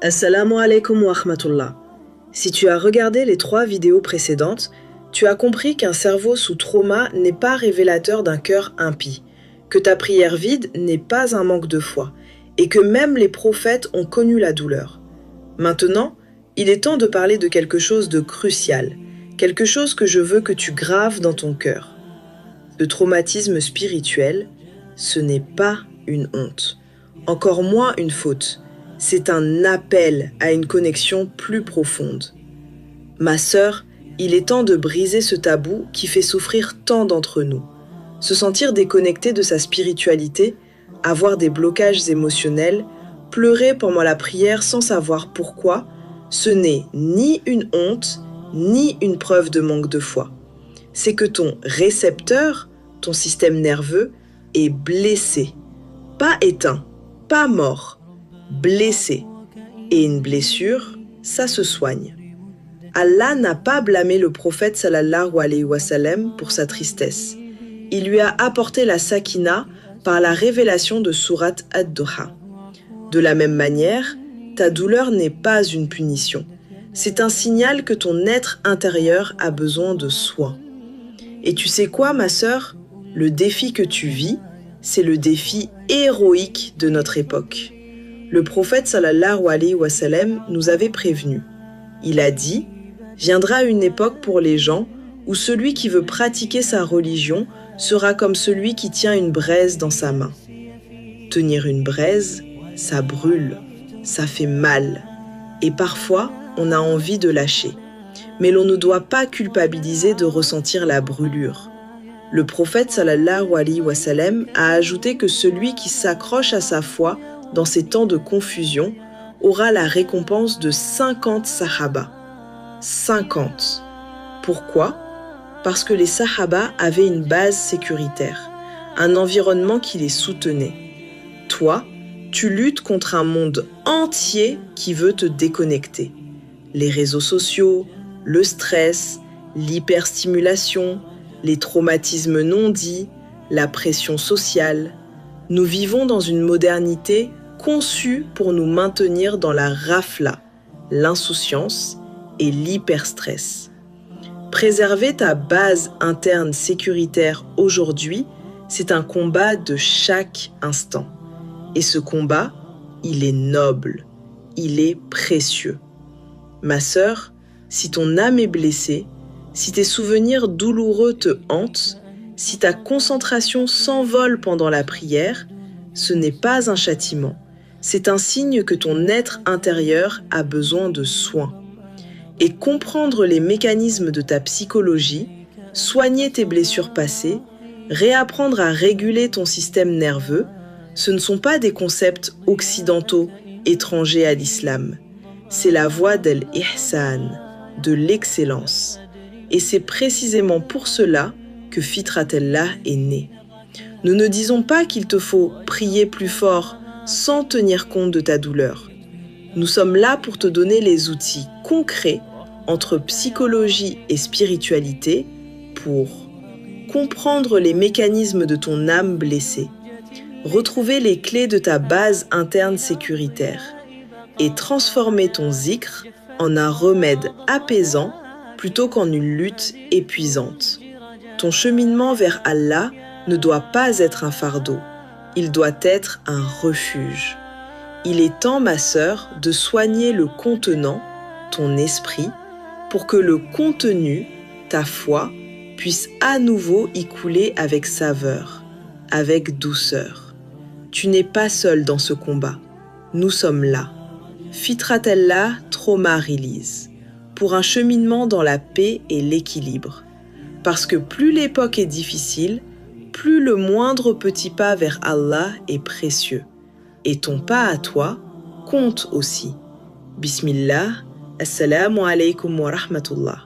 Assalamu alaikum wa rahmatullah. Si tu as regardé les 3 vidéos précédentes, tu as compris qu'un cerveau sous trauma n'est pas révélateur d'un cœur impie, que ta prière vide n'est pas un manque de foi, et que même les prophètes ont connu la douleur. Maintenant, il est temps de parler de quelque chose de crucial, quelque chose que je veux que tu graves dans ton cœur. Le traumatisme spirituel, ce n'est pas une honte, encore moins une faute. C'est un appel à une connexion plus profonde. Ma sœur, il est temps de briser ce tabou qui fait souffrir tant d'entre nous. Se sentir déconnecté de sa spiritualité, avoir des blocages émotionnels, pleurer pendant la prière sans savoir pourquoi, ce n'est ni une honte, ni une preuve de manque de foi. C'est que ton récepteur, ton système nerveux, est blessé. Pas éteint, pas mort. Blessé. Et une blessure, ça se soigne. Allah n'a pas blâmé le prophète sallallahu alayhi wa sallam pour sa tristesse. Il lui a apporté la sakina par la révélation de sourate Ad-Duha. De la même manière, ta douleur n'est pas une punition. C'est un signal que ton être intérieur a besoin de soins. Et tu sais quoi, ma sœur? Le défi que tu vis, c'est le défi héroïque de notre époque. Le prophète sallallahu alayhi wa sallam nous avait prévenus. Il a dit « Viendra une époque pour les gens où celui qui veut pratiquer sa religion sera comme celui qui tient une braise dans sa main. » Tenir une braise, ça brûle, ça fait mal. Et parfois, on a envie de lâcher. Mais l'on ne doit pas culpabiliser de ressentir la brûlure. Le prophète sallallahu alayhi wa sallam a ajouté que celui qui s'accroche à sa foi dans ces temps de confusion, aura la récompense de 50 sahaba. 50. Pourquoi? Parce que les sahaba avaient une base sécuritaire, un environnement qui les soutenait. Toi, tu luttes contre un monde entier qui veut te déconnecter. Les réseaux sociaux, le stress, l'hyperstimulation, les traumatismes non dits, la pression sociale. Nous vivons dans une modernité conçue pour nous maintenir dans la rafla, l'insouciance et l'hyperstress. Préserver ta base interne sécuritaire aujourd'hui, c'est un combat de chaque instant. Et ce combat, il est noble, il est précieux. Ma sœur, si ton âme est blessée, si tes souvenirs douloureux te hantent, si ta concentration s'envole pendant la prière, ce n'est pas un châtiment. C'est un signe que ton être intérieur a besoin de soins. Et comprendre les mécanismes de ta psychologie, soigner tes blessures passées, réapprendre à réguler ton système nerveux, ce ne sont pas des concepts occidentaux étrangers à l'islam. C'est la voie de l'ihsan, de l'excellence. Et c'est précisément pour cela que Fitratellah est né. Nous ne disons pas qu'il te faut prier plus fort sans tenir compte de ta douleur. Nous sommes là pour te donner les outils concrets entre psychologie et spiritualité pour comprendre les mécanismes de ton âme blessée, retrouver les clés de ta base interne sécuritaire et transformer ton zikr en un remède apaisant plutôt qu'en une lutte épuisante. Ton cheminement vers Allah ne doit pas être un fardeau, il doit être un refuge. Il est temps, ma sœur, de soigner le contenant, ton esprit, pour que le contenu, ta foi, puisse à nouveau y couler avec saveur, avec douceur. Tu n'es pas seul dans ce combat, nous sommes là. Fitratellah Trauma Release, pour un cheminement dans la paix et l'équilibre. Parce que plus l'époque est difficile, plus le moindre petit pas vers Allah est précieux. Et ton pas à toi compte aussi. Bismillah, assalamu alaikum wa rahmatullah.